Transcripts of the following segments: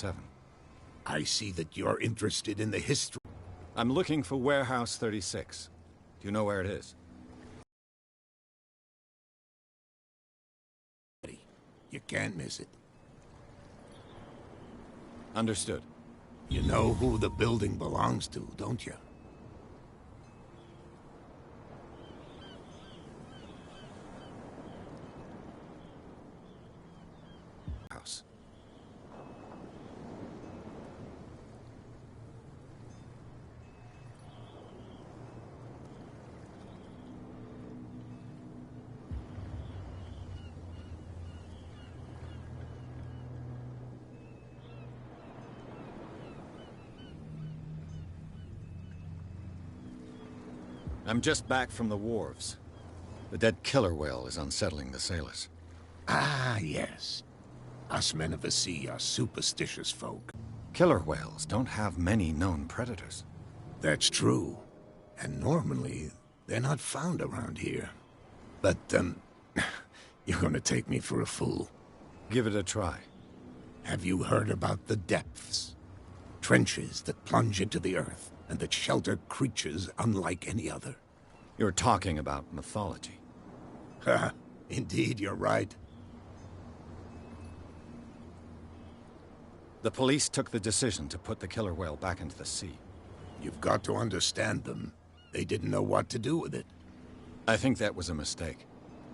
7. I see that you're interested in the history. I'm looking for Warehouse 36. Do you know where it is? You can't miss it. Understood. You know who the building belongs to, don't you? House. I'm just back from the wharves. The dead killer whale is unsettling the sailors. Ah, yes. Us men of the sea are superstitious folk. Killer whales don't have many known predators. That's true. And normally, they're not found around here. But, you're gonna take me for a fool. Give it a try. Have you heard about the depths? Trenches that plunge into the earth, and that shelter creatures unlike any other. You're talking about mythology. Ha! Indeed, you're right. The police took the decision to put the killer whale back into the sea. You've got to understand them. They didn't know what to do with it. I think that was a mistake.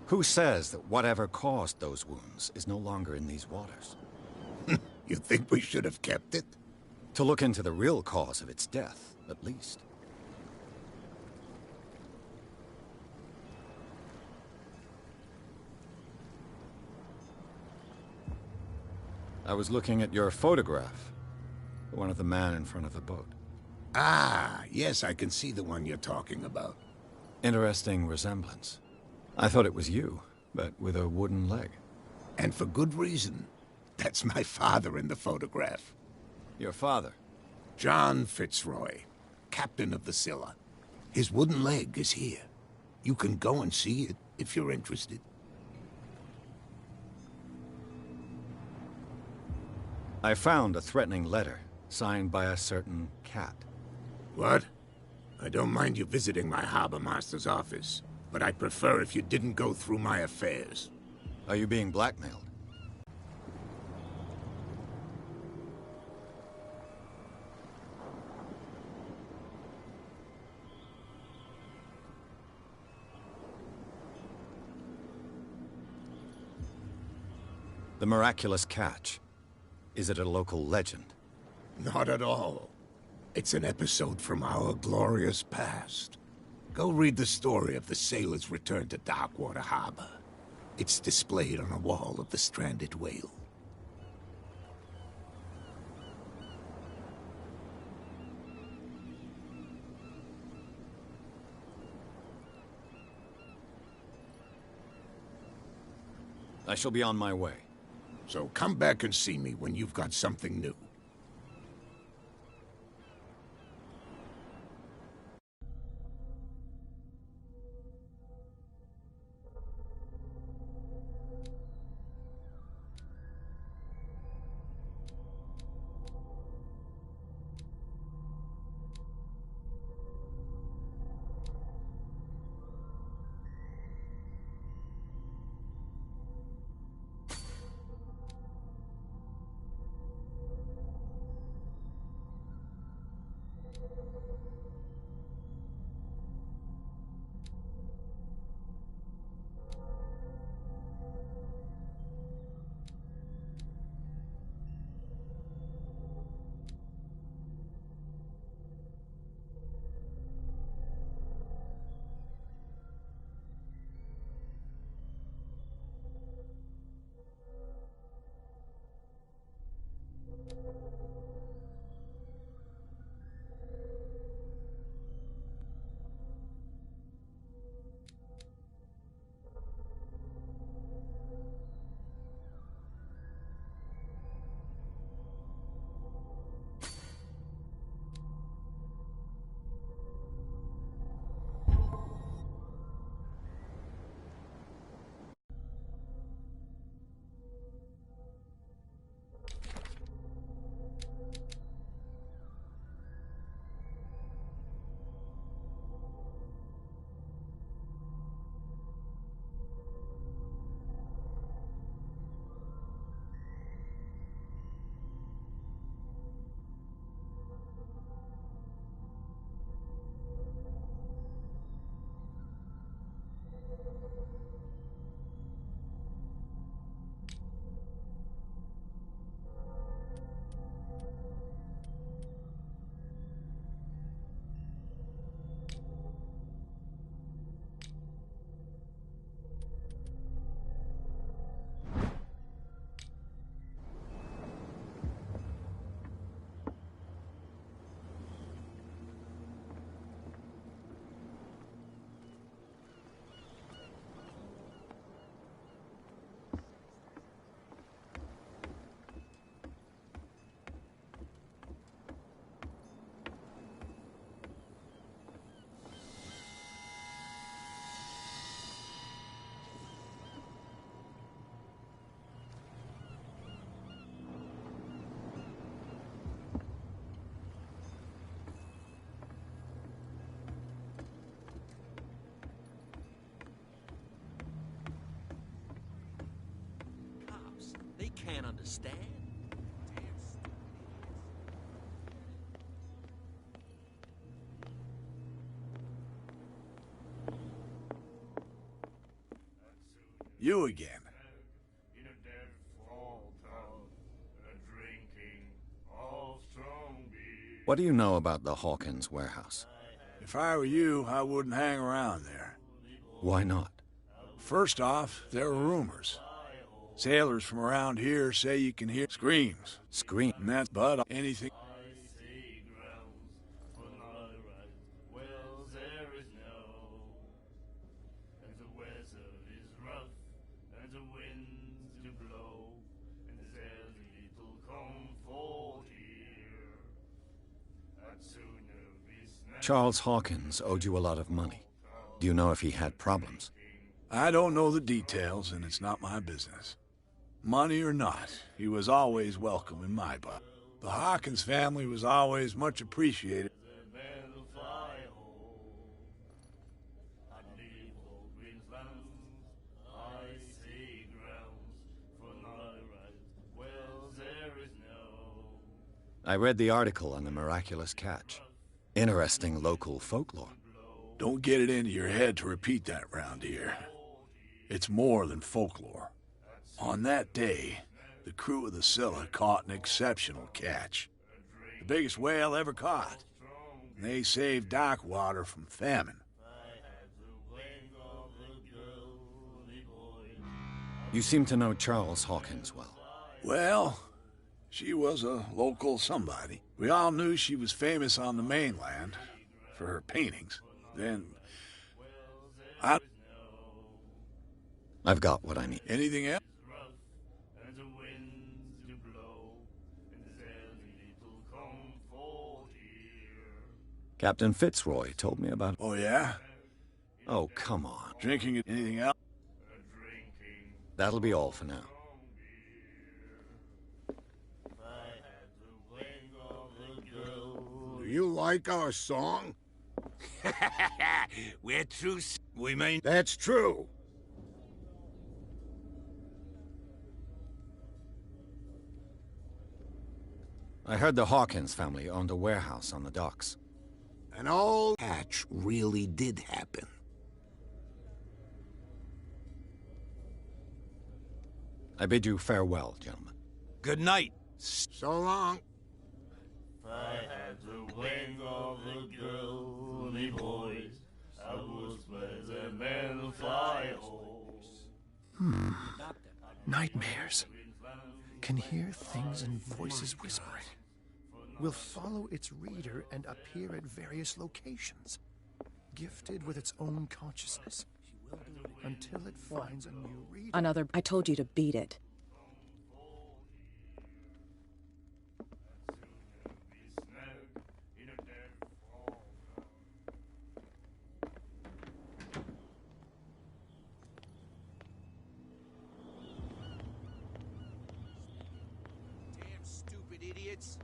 Who says that whatever caused those wounds is no longer in these waters? You think we should have kept it? To look into the real cause of its death, at least. I was looking at your photograph. The one of the man in front of the boat. Ah, yes, I can see the one you're talking about. Interesting resemblance. I thought it was you, but with a wooden leg. And for good reason. That's my father in the photograph. Your father? John Fitzroy, captain of the Scylla. His wooden leg is here. You can go and see it if you're interested. I found a threatening letter, signed by a certain cat. What? I don't mind you visiting my harbor master's office, but I'd prefer if you didn't go through my affairs. Are you being blackmailed? The miraculous catch. Is it a local legend? Not at all. It's an episode from our glorious past. Go read the story of the sailor's return to Darkwater Harbor. It's displayed on a wall of the stranded whale. I shall be on my way. So come back and see me when you've got something new. can't understand? You again. What do you know about the Hawkins warehouse? If I were you, I wouldn't hang around there. Why not? First off, there are rumors. Sailors from around here say you can hear screams. Scream. And that's but anything. Charles Hawkins owed you a lot of money. Do you know if he had problems? I don't know the details, and it's not my business. Money or not, he was always welcome in my book. The Hawkins family was always much appreciated. I read the article on the miraculous catch. Interesting local folklore. Don't get it into your head to repeat that round here. It's more than folklore. On that day, the crew of the Scylla caught an exceptional catch. The biggest whale ever caught. And they saved Darkwater from famine. You seem to know Charles Hawkins well. Well, she was a local somebody. We all knew she was famous on the mainland for her paintings. Then, I've got what I need. anything else? Captain Fitzroy told me about it. Oh, yeah? Oh, come on. Drinking anything else? That'll be all for now. Do you like our song? We're true. We mean. That's true. I heard the Hawkins family owned a warehouse on the docks. An old hatch really did happen. I bid you farewell, gentlemen. Good night. So long. I had the wing of the girly boys. I was with a man fly horse. Nightmares. Can hear things and voices whispering. Will follow its reader and appear at various locations, gifted with its own consciousness, until it finds a new reader. I told you to beat it. Damn stupid idiots.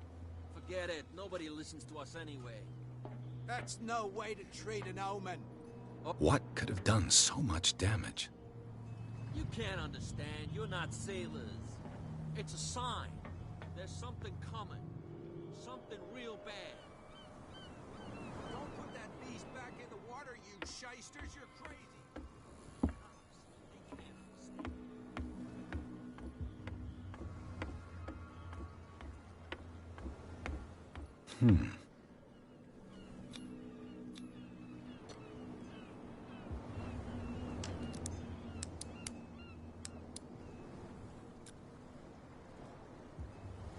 Forget it. Nobody listens to us anyway. That's no way to treat an omen. What could have done so much damage? You can't understand. You're not sailors. It's a sign. There's something coming. Something real bad. Don't put that beast back in the water, you shysters. You're crazy.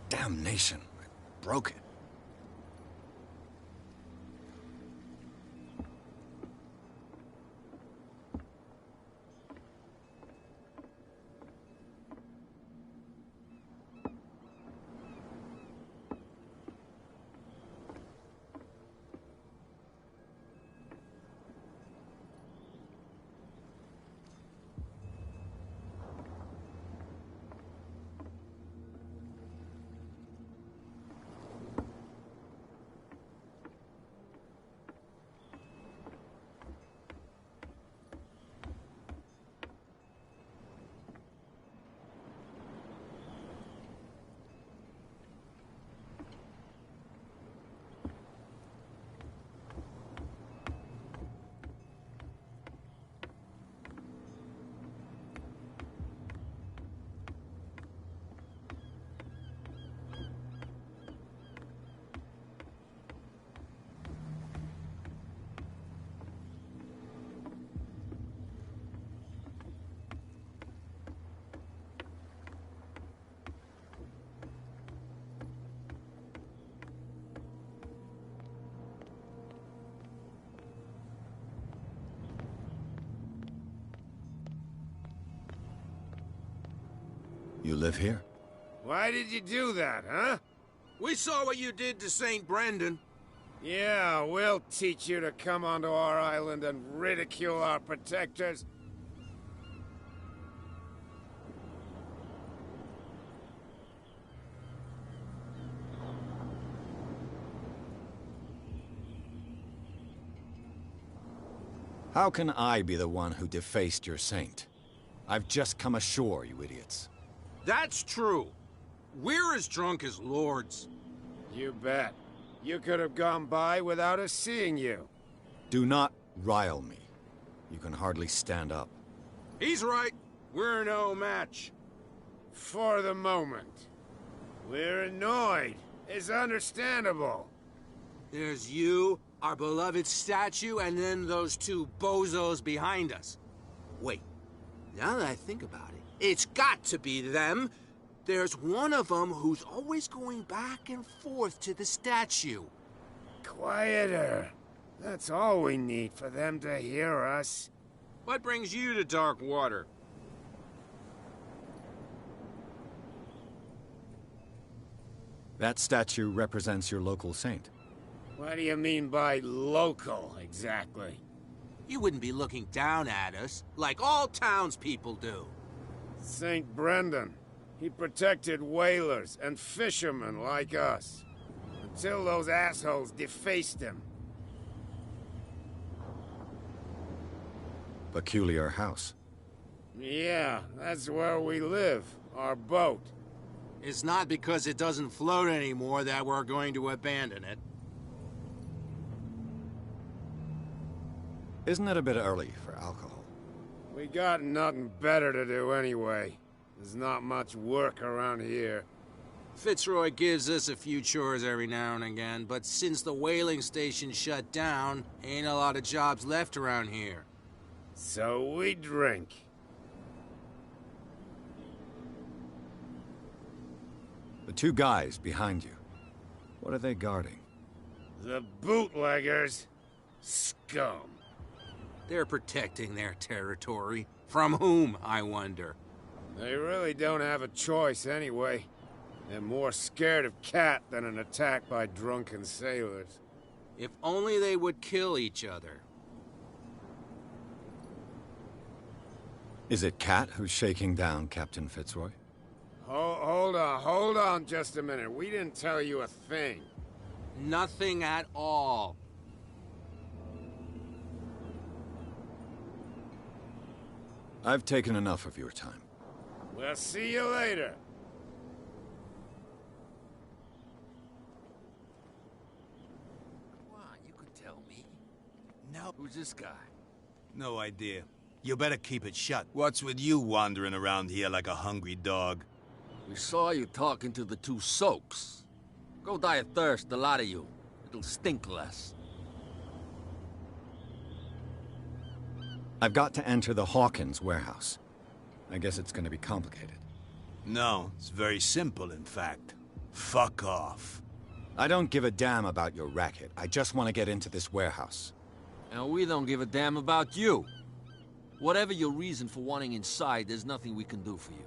Damnation. I broke it. You live here? Why did you do that, huh? We saw what you did to St. Brendan. Yeah, we'll teach you to come onto our island and ridicule our protectors. How can I be the one who defaced your saint? I've just come ashore, you idiots. That's true. We're as drunk as lords. You bet. You could have gone by without us seeing you. Do not rile me. You can hardly stand up. He's right. We're no match. For the moment. We're annoyed. It's understandable. There's you, our beloved statue, and then those two bozos behind us. Wait, now that I think about it, it's got to be them. There's one of them who's always going back and forth to the statue. Quieter. That's all we need for them to hear us. What brings you to dark water? That statue represents your local saint. What do you mean by local, exactly? You wouldn't be looking down at us, like all townspeople do. St. Brendan. He protected whalers and fishermen like us. Until those assholes defaced him. Peculiar house. Yeah, that's where we live. Our boat. It's not because it doesn't float anymore that we're going to abandon it. Isn't it a bit early for alcohol? We got nothing better to do anyway. There's not much work around here. Fitzroy gives us a few chores every now and again, but since the whaling station shut down, ain't a lot of jobs left around here. So we drink. The two guys behind you. What are they guarding? The bootleggers. Scum. They're protecting their territory. From whom, I wonder? They really don't have a choice anyway. They're more scared of Cat than an attack by drunken sailors. If only they would kill each other. Is it Cat who's shaking down Captain Fitzroy? Hold on just a minute. We didn't tell you a thing. Nothing at all. I've taken enough of your time. We'll see you later. Come on, you could tell me. No. Who's this guy? No idea. You better keep it shut. What's with you wandering around here like a hungry dog? We saw you talking to the two soaks. Go die of thirst, the lot of you. It'll stink less. I've got to enter the Hawkins warehouse. I guess it's going to be complicated. No, it's very simple, in fact. Fuck off. I don't give a damn about your racket. I just want to get into this warehouse. And we don't give a damn about you. Whatever your reason for wanting inside, there's nothing we can do for you.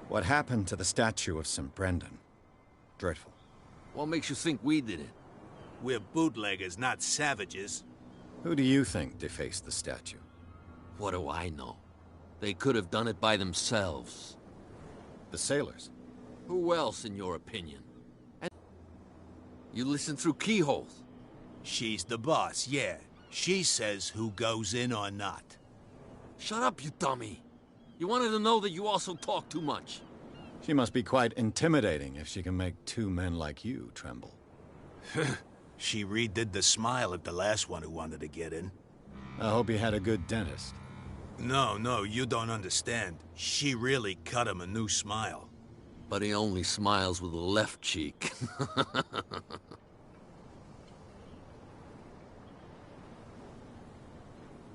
What happened to the statue of St. Brendan? Dreadful. What makes you think we did it? We're bootleggers, not savages. Who do you think defaced the statue? What do I know? They could have done it by themselves. The sailors. Who else, in your opinion? And you listen through keyholes. She's the boss, yeah. She says who goes in or not. Shut up, you dummy. You wanted to know that you also talk too much. She must be quite intimidating if she can make two men like you tremble. She redid the smile at the last one who wanted to get in. I hope he had a good dentist. No, you don't understand. She really cut him a new smile. But he only smiles with the left cheek.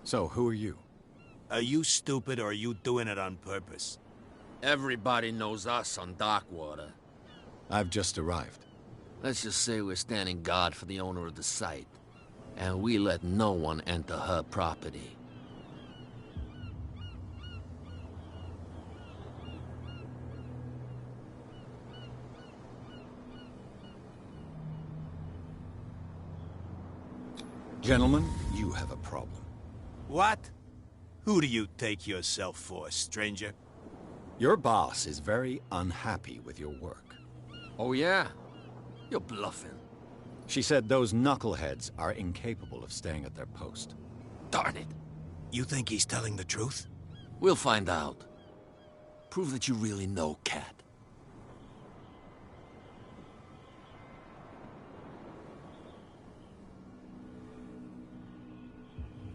So, who are you? Are you stupid or are you doing it on purpose? Everybody knows us on Darkwater. I've just arrived. Let's just say we're standing guard for the owner of the site, and we let no one enter her property. Gentlemen, you have a problem. What? Who do you take yourself for, stranger? Your boss is very unhappy with your work. Oh yeah? You're bluffing. She said those knuckleheads are incapable of staying at their post. Darn it. You think he's telling the truth? We'll find out. Prove that you really know Cat.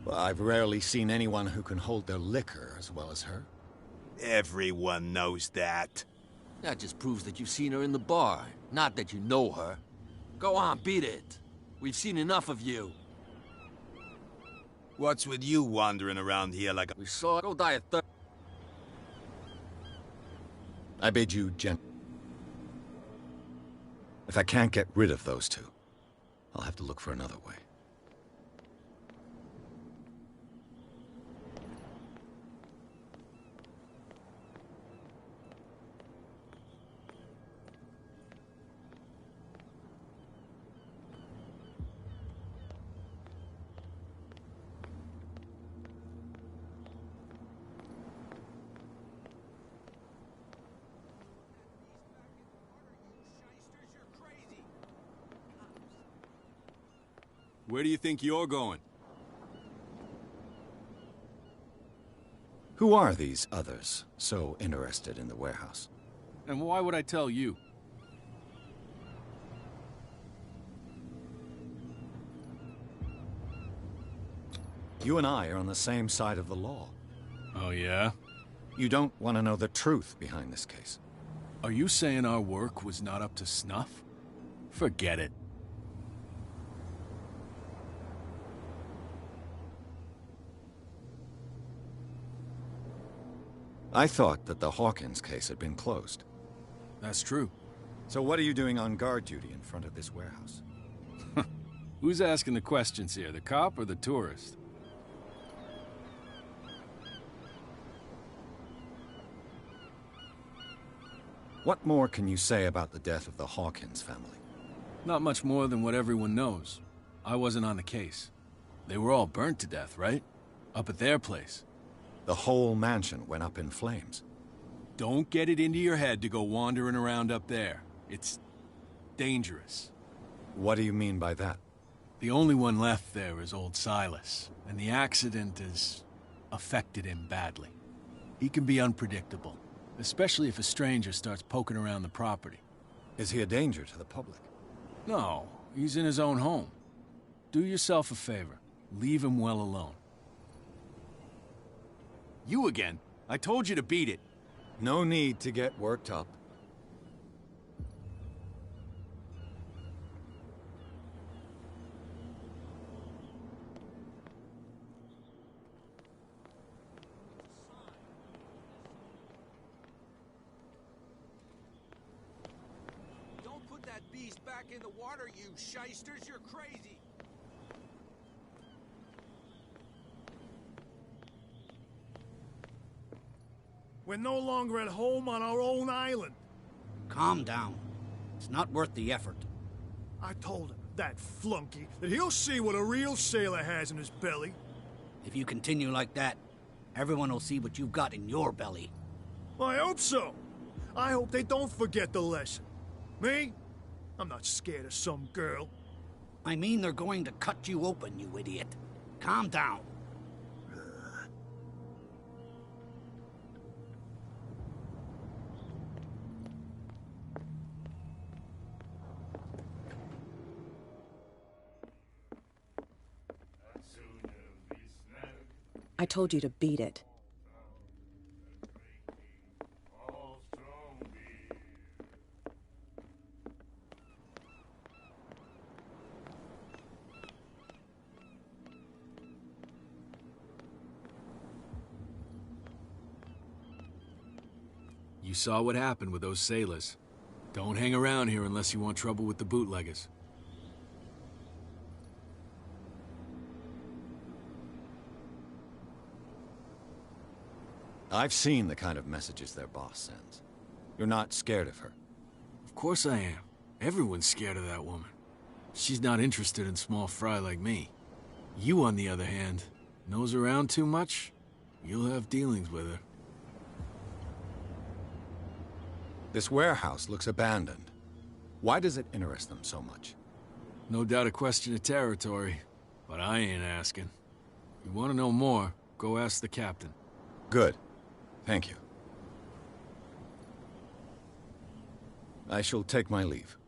Well, I've rarely seen anyone who can hold their liquor as well as her. Everyone knows that. That just proves that you've seen her in the bar, not that you know her. Go on, beat it. We've seen enough of you. What's with you wandering around here like a... We saw her. Go die of thirst. I bid you If I can't get rid of those two, I'll have to look for another way. Where do you think you're going? Who are these others so interested in the warehouse? And why would I tell you? You and I are on the same side of the law. Oh, yeah? You don't want to know the truth behind this case. Are you saying our work was not up to snuff? Forget it. I thought that the Hawkins case had been closed. That's true. So what are you doing on guard duty in front of this warehouse? Who's asking the questions here, the cop or the tourist? What more can you say about the death of the Hawkins family? Not much more than what everyone knows. I wasn't on the case. They were all burnt to death, right? Up at their place. The whole mansion went up in flames. Don't get it into your head to go wandering around up there. It's dangerous. What do you mean by that? The only one left there is old Silas, and the accident has affected him badly. He can be unpredictable, especially if a stranger starts poking around the property. Is he a danger to the public? No, he's in his own home. Do yourself a favor. Leave him well alone. You again? I told you to beat it. No need to get worked up. Don't put that beast back in the water, you shysters. You're crazy. We're no longer at home on our own island. Calm down. It's not worth the effort. I told him, that flunky, that he'll see what a real sailor has in his belly. If you continue like that, everyone will see what you've got in your belly. I hope so. I hope they don't forget the lesson. Me? I'm not scared of some girl. I mean they're going to cut you open, you idiot. Calm down. I told you to beat it. You saw what happened with those sailors. Don't hang around here unless you want trouble with the bootleggers. I've seen the kind of messages their boss sends. You're not scared of her? Of course I am. Everyone's scared of that woman. She's not interested in small fry like me. You, on the other hand, nose around too much, you'll have dealings with her. This warehouse looks abandoned. Why does it interest them so much? No doubt a question of territory, but I ain't asking. If you want to know more, go ask the captain. Good. Thank you. I shall take my leave.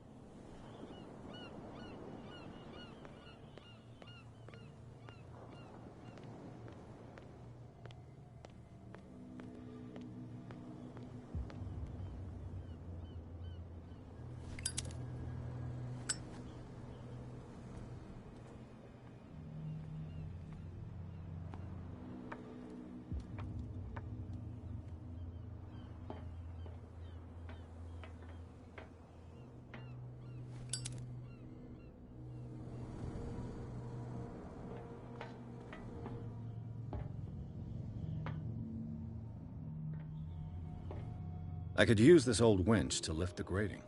I could use this old winch to lift the grating.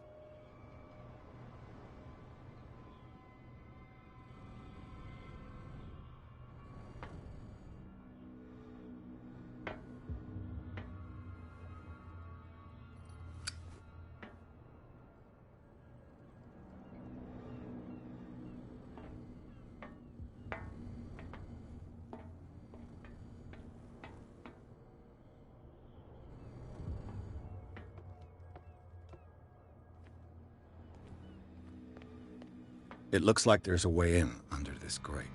It looks like there's a way in under this grate.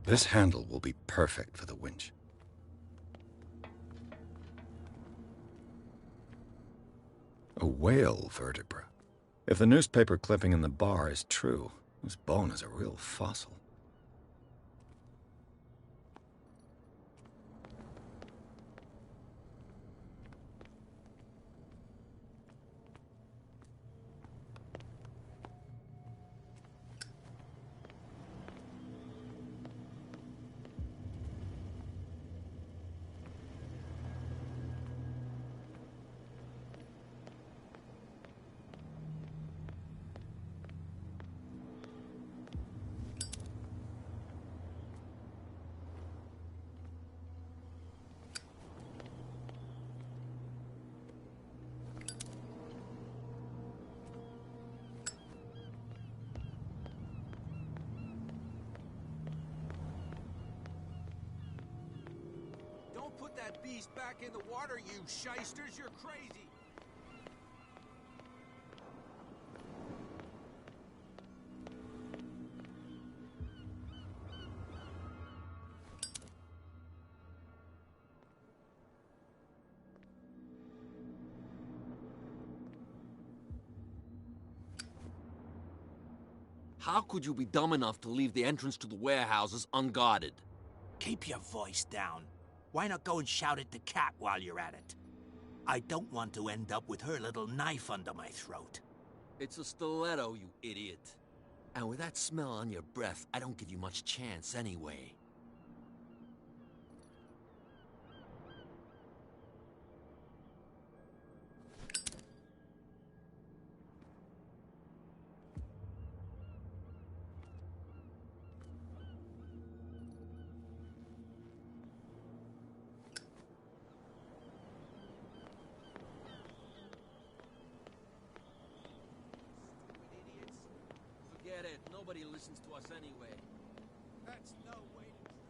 This handle will be perfect for the winch. A whale vertebra. If the newspaper clipping in the bar is true, this bone is a real fossil. Put that beast back in the water, you shysters! You're crazy! How could you be dumb enough to leave the entrance to the warehouses unguarded? Keep your voice down. Why not go and shout at the cat while you're at it? I don't want to end up with her little knife under my throat. It's a stiletto, you idiot. And with that smell on your breath, I don't give you much chance anyway. Forget it. Nobody listens to us anyway. That's no way to treat.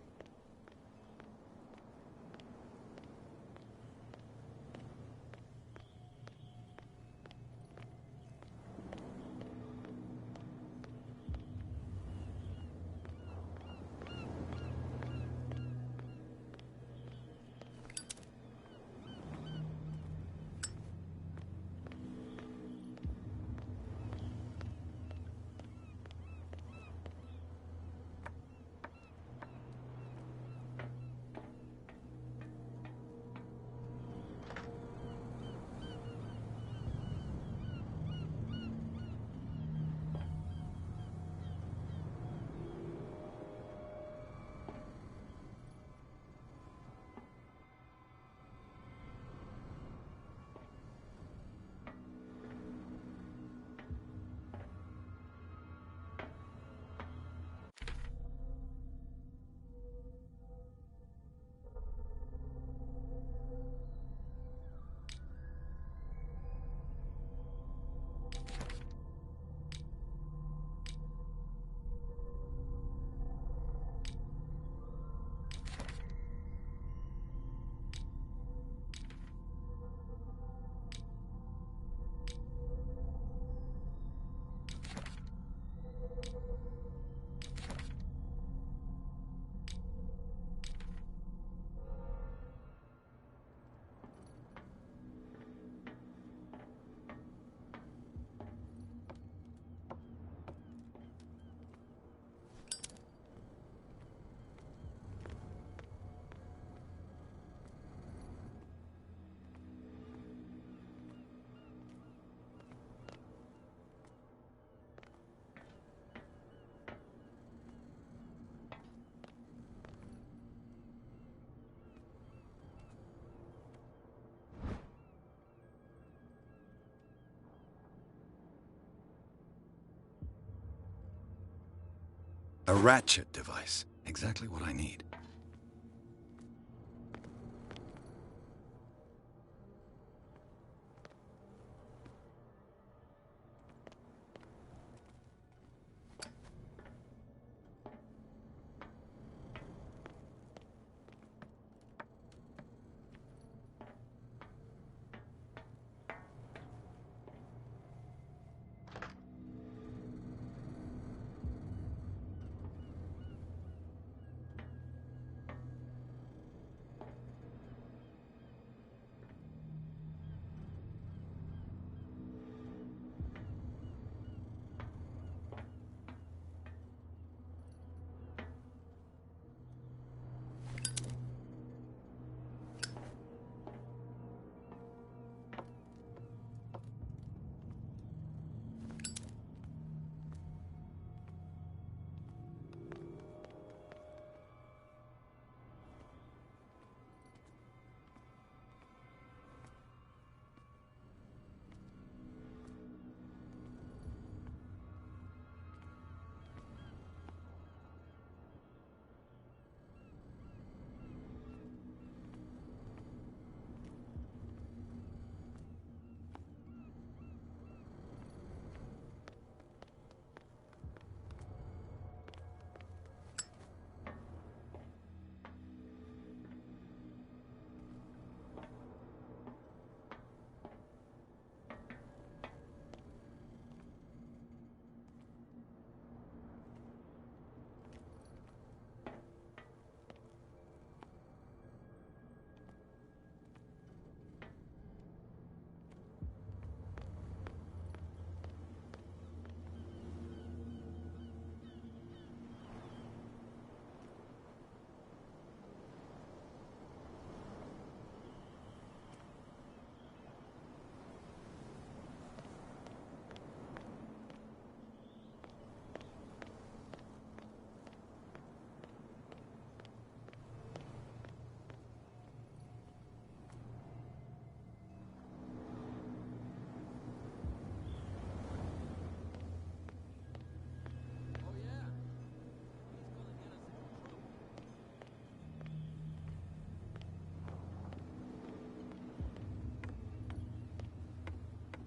A ratchet device. Exactly what I need.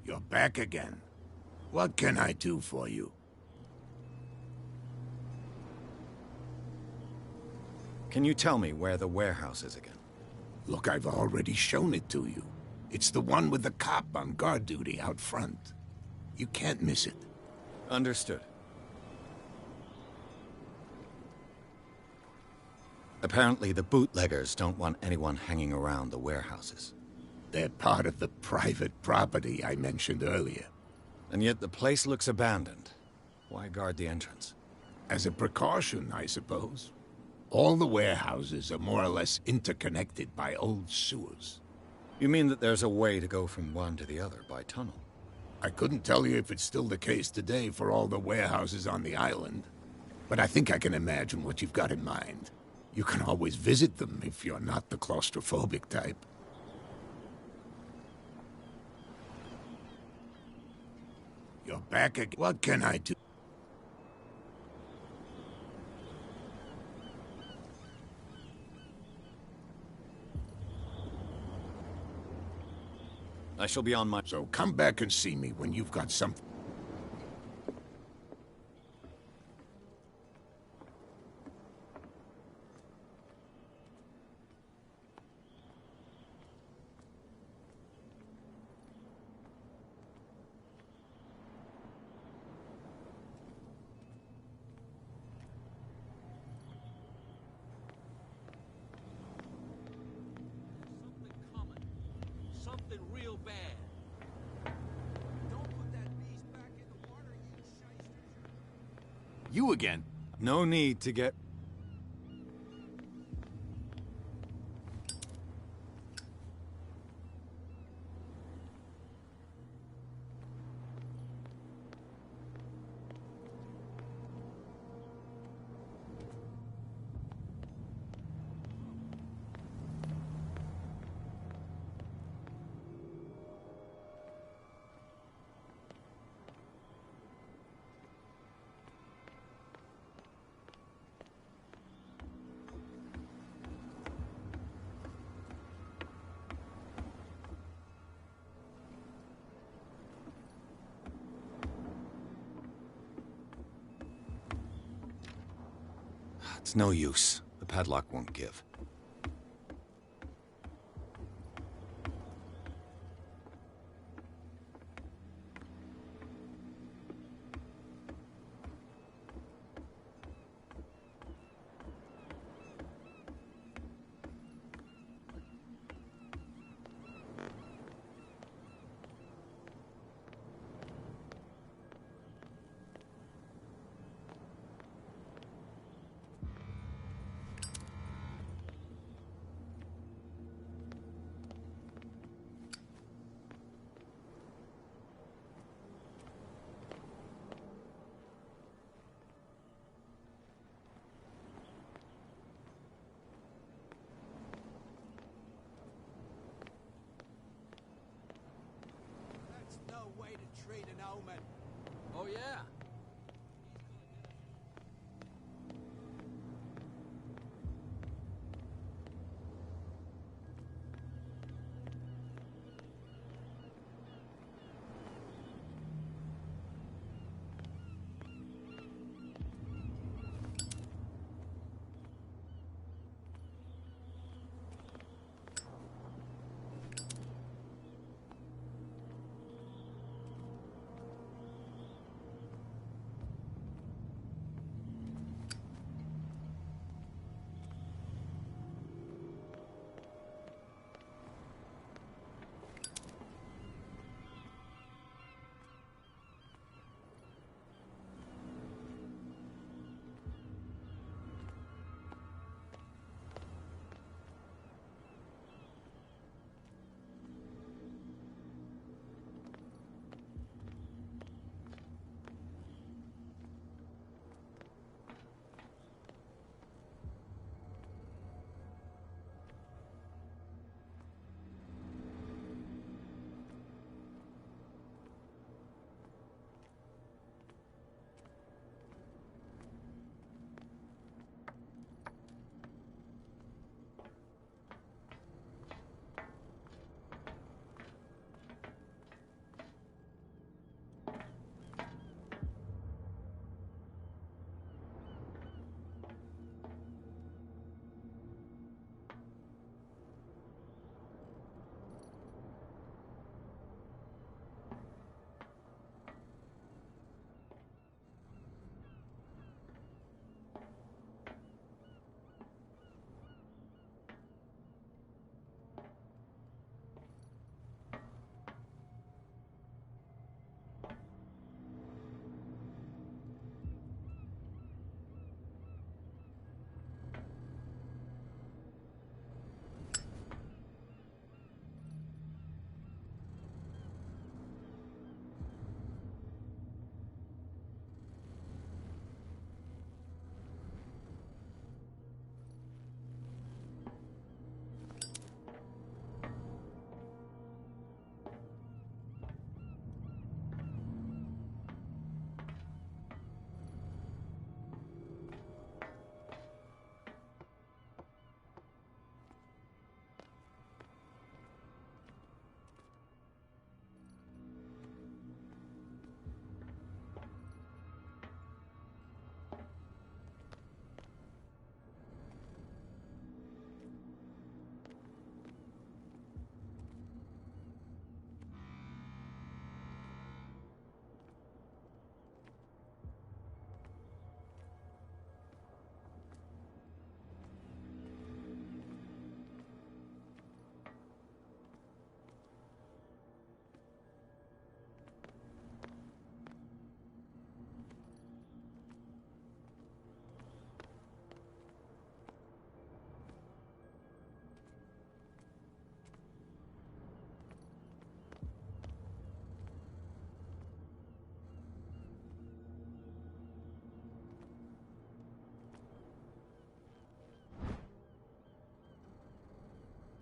You're back again. What can I do for you? Can you tell me where the warehouse is again? Look, I've already shown it to you. It's the one with the cop on guard duty out front. You can't miss it. Understood. Apparently, the bootleggers don't want anyone hanging around the warehouses. They're part of the private property I mentioned earlier. And yet the place looks abandoned. Why guard the entrance? As a precaution, I suppose. All the warehouses are more or less interconnected by old sewers. You mean that there's a way to go from one to the other by tunnel? I couldn't tell you if it's still the case today for all the warehouses on the island, but I think I can imagine what you've got in mind. You can always visit them if you're not the claustrophobic type. You're back again. What can I do? I shall be on my... So come back and see me when you've got something. Something real bad. Don't put that beast back in the water, you shysters. You again? No need to get... It's no use. The padlock won't give. Oh, yeah?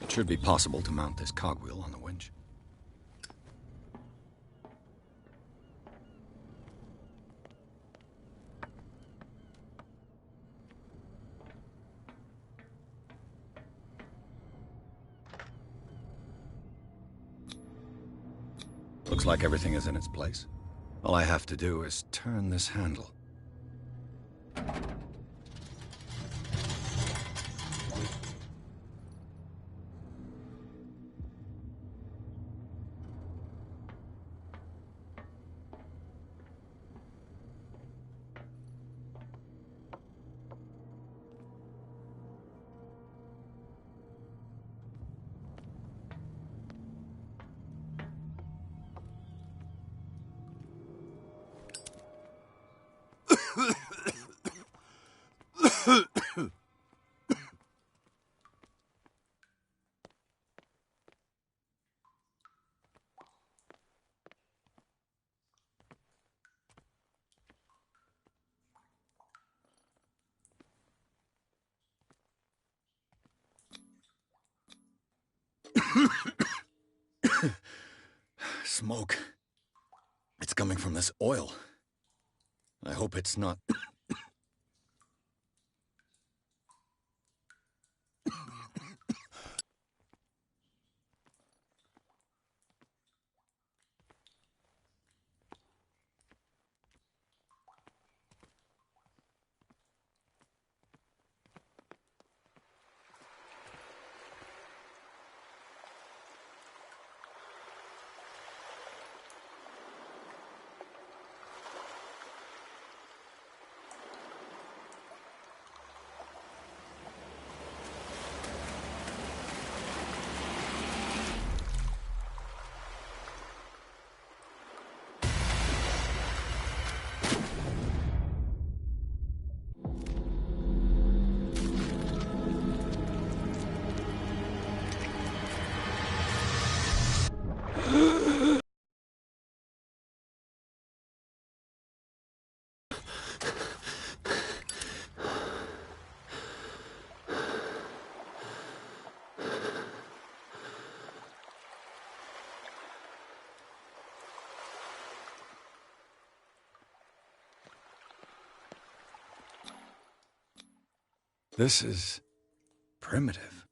It should be possible to mount this cogwheel on the winch. Looks like everything is in its place. All I have to do is turn this handle. Smoke. It's coming from this oil. I hope it's not... This is primitive.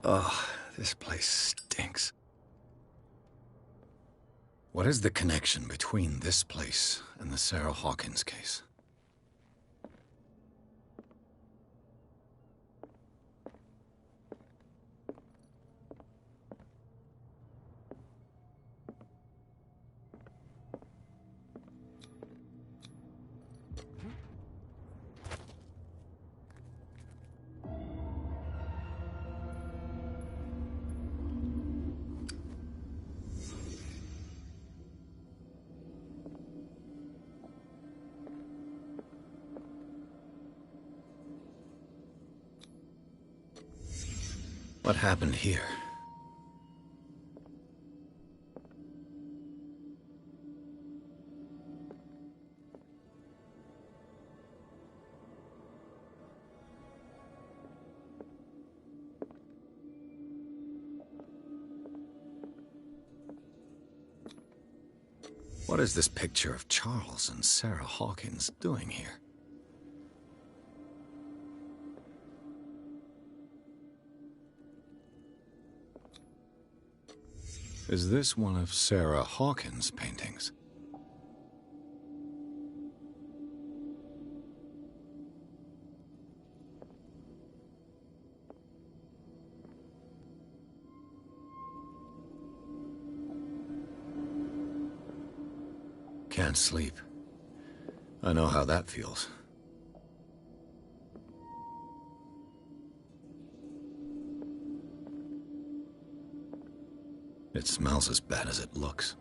Ugh, this place stinks. What is the connection between this place and the Sarah Hawkins case? What happened here? What is this picture of Charles and Sarah Hawkins doing here? Is this one of Sarah Hawkins' paintings? Can't sleep. I know how that feels. It smells as bad as it looks.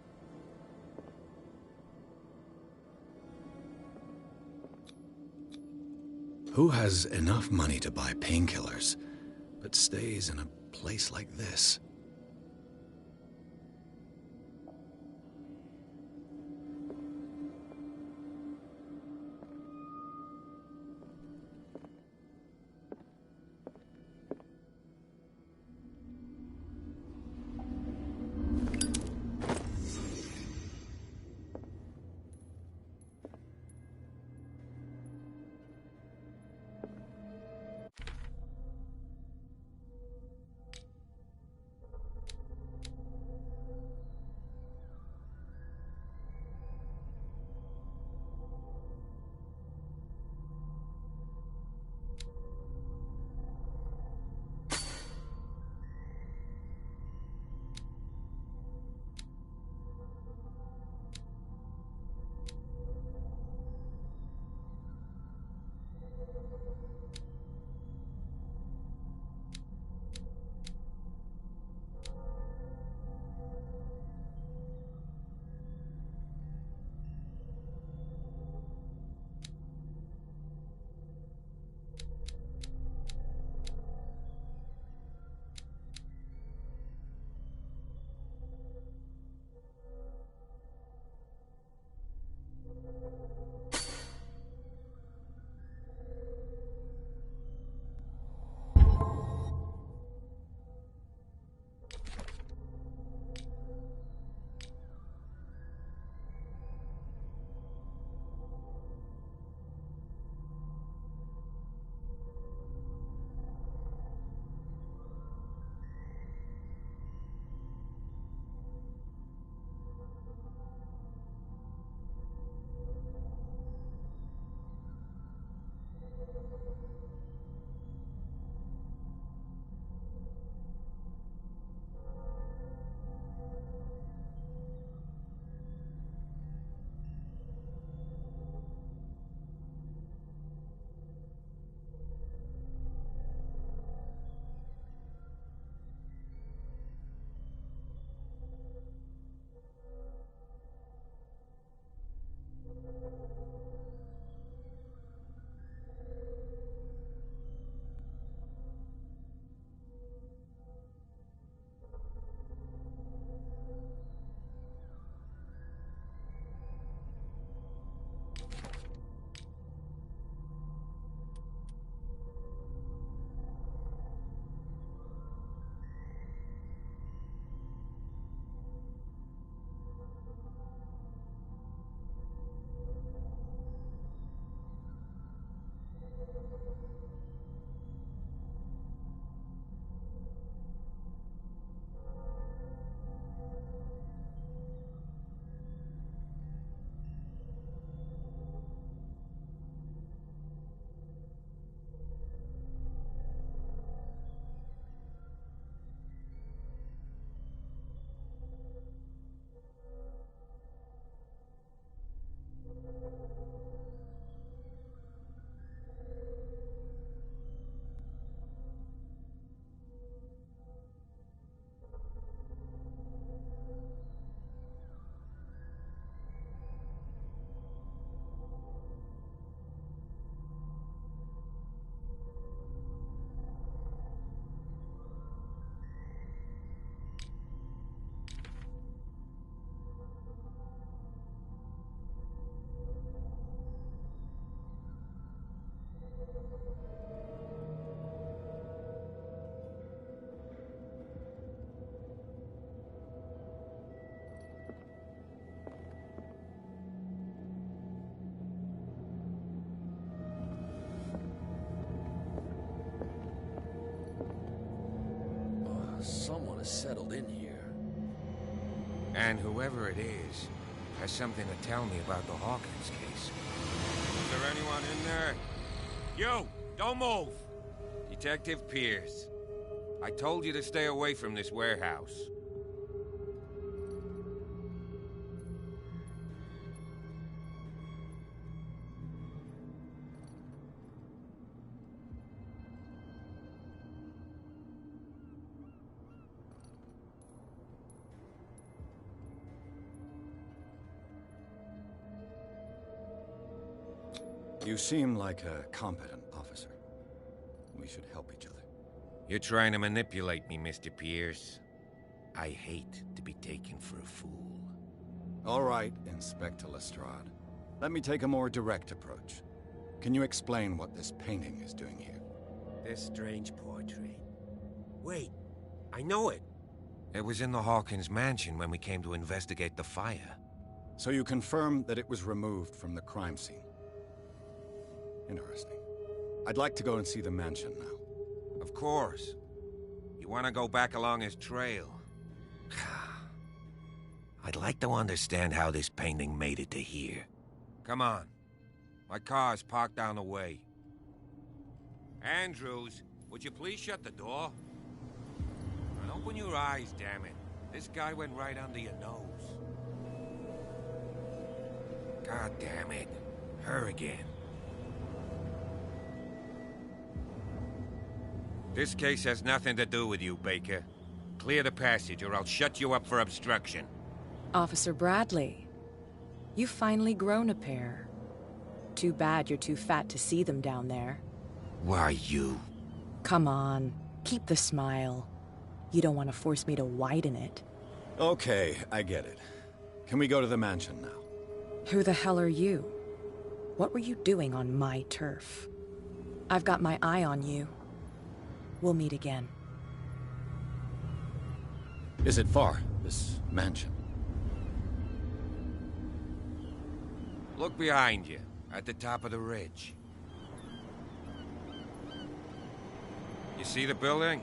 Who has enough money to buy painkillers, but stays in a place like this? was settled in here. And whoever it is has something to tell me about the Hawkins case. Is there anyone in there? You! Don't move! Detective Pierce. I told you to stay away from this warehouse. You seem like a competent officer. We should help each other. You're trying to manipulate me, Mr. Pierce. I hate to be taken for a fool. All right, Inspector Lestrade. Let me take a more direct approach. Can you explain what this painting is doing here? This strange portrait. Wait, I know it. It was in the Hawkins mansion when we came to investigate the fire. So you confirm that it was removed from the crime scene? Interesting. I'd like to go and see the mansion now. Of course. You want to go back along his trail? I'd like to understand how this painting made it to here. Come on. My car's parked down the way. Andrews, would you please shut the door? And open your eyes, damn it. This guy went right under your nose. God damn it. Her again. This case has nothing to do with you, Baker. Clear the passage or I'll shut you up for obstruction. Officer Bradley, you've finally grown a pair. Too bad you're too fat to see them down there. Why, you... Come on, keep the smile. You don't want to force me to widen it. Okay, I get it. Can we go to the mansion now? Who the hell are you? What were you doing on my turf? I've got my eye on you. We'll meet again. Is it far, this mansion? Look behind you, at the top of the ridge. You see the building?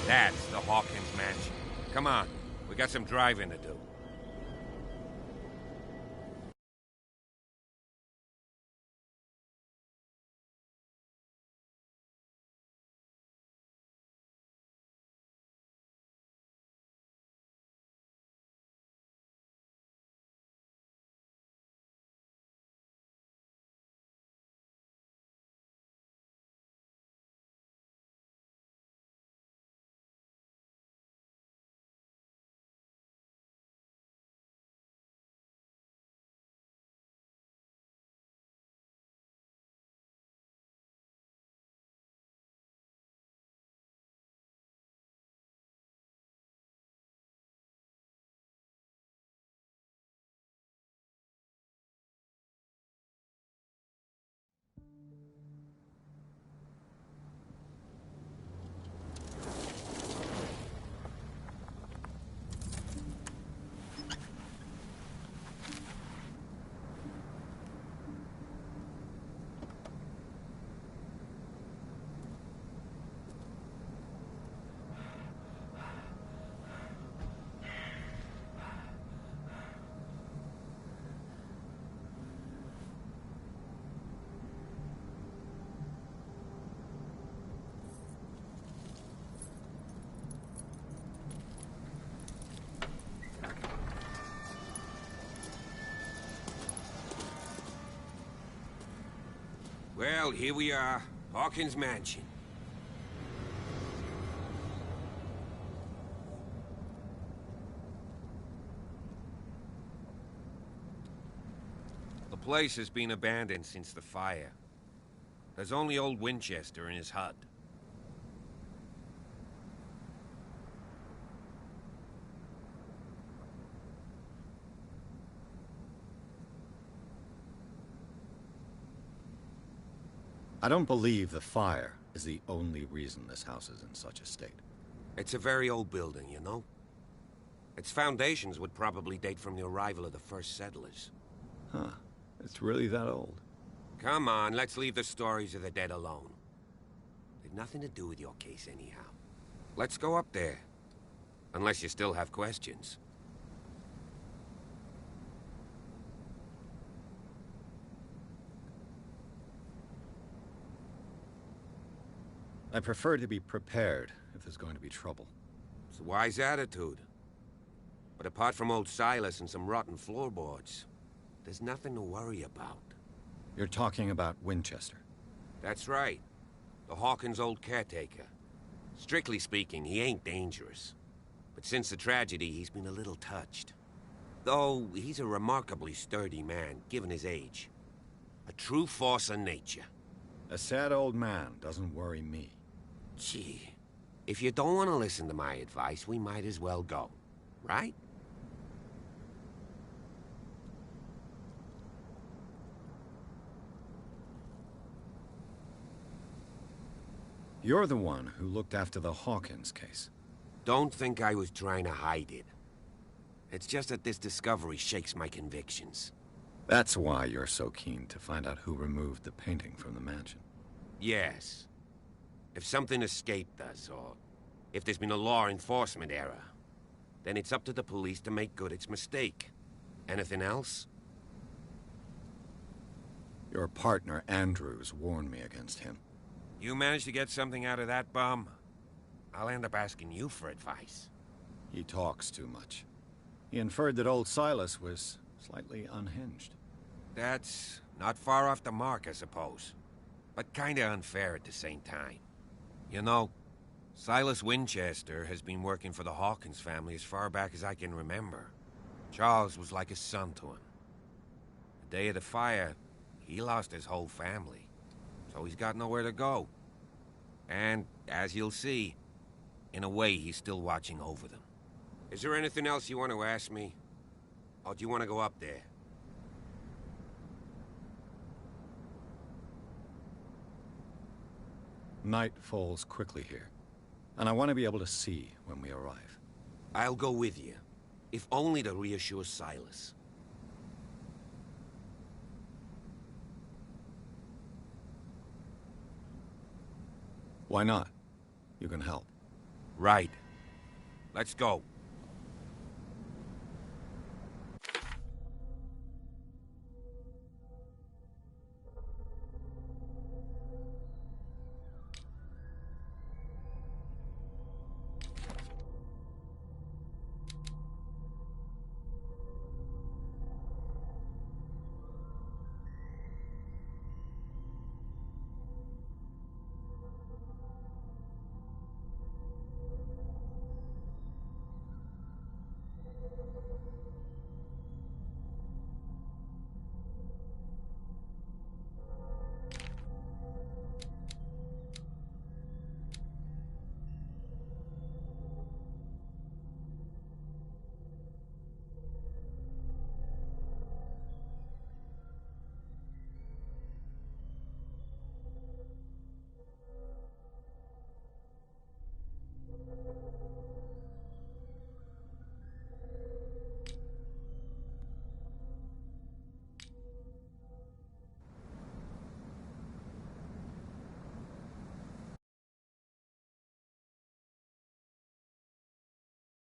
That's the Hawkins mansion. Come on, we got some driving to do. Well, here we are. Hawkins Mansion. The place has been abandoned since the fire. There's only old Winchester in his hut. I don't believe the fire is the only reason this house is in such a state. It's a very old building, you know? Its foundations would probably date from the arrival of the first settlers. Huh. It's really that old? Come on, let's leave the stories of the dead alone. They've nothing to do with your case anyhow. Let's go up there. Unless you still have questions. I prefer to be prepared if there's going to be trouble. It's a wise attitude. But apart from old Silas and some rotten floorboards, there's nothing to worry about. You're talking about Winchester? That's right. The Hawkins' old caretaker. Strictly speaking, he ain't dangerous. But since the tragedy, he's been a little touched. Though, he's a remarkably sturdy man, given his age. A true force of nature. A sad old man doesn't worry me. Gee, if you don't want to listen to my advice, we might as well go. Right? You're the one who looked after the Hawkins case. Don't think I was trying to hide it. It's just that this discovery shakes my convictions. That's why you're so keen to find out who removed the painting from the mansion. Yes. If something escaped us, or if there's been a law enforcement error, then it's up to the police to make good its mistake. Anything else? Your partner, Andrews, warned me against him. You managed to get something out of that bum? I'll end up asking you for advice. He talks too much. He inferred that old Silas was slightly unhinged. That's not far off the mark, I suppose. But kinda unfair at the same time. You know, Silas Winchester has been working for the Hawkins family as far back as I can remember. Charles was like a son to him. The day of the fire, he lost his whole family. So he's got nowhere to go. And, as you'll see, in a way, he's still watching over them. Is there anything else you want to ask me? Or do you want to go up there? Night falls quickly here, and I want to be able to see when we arrive. I'll go with you, if only to reassure Silas. Why not? You can help. Right. Let's go.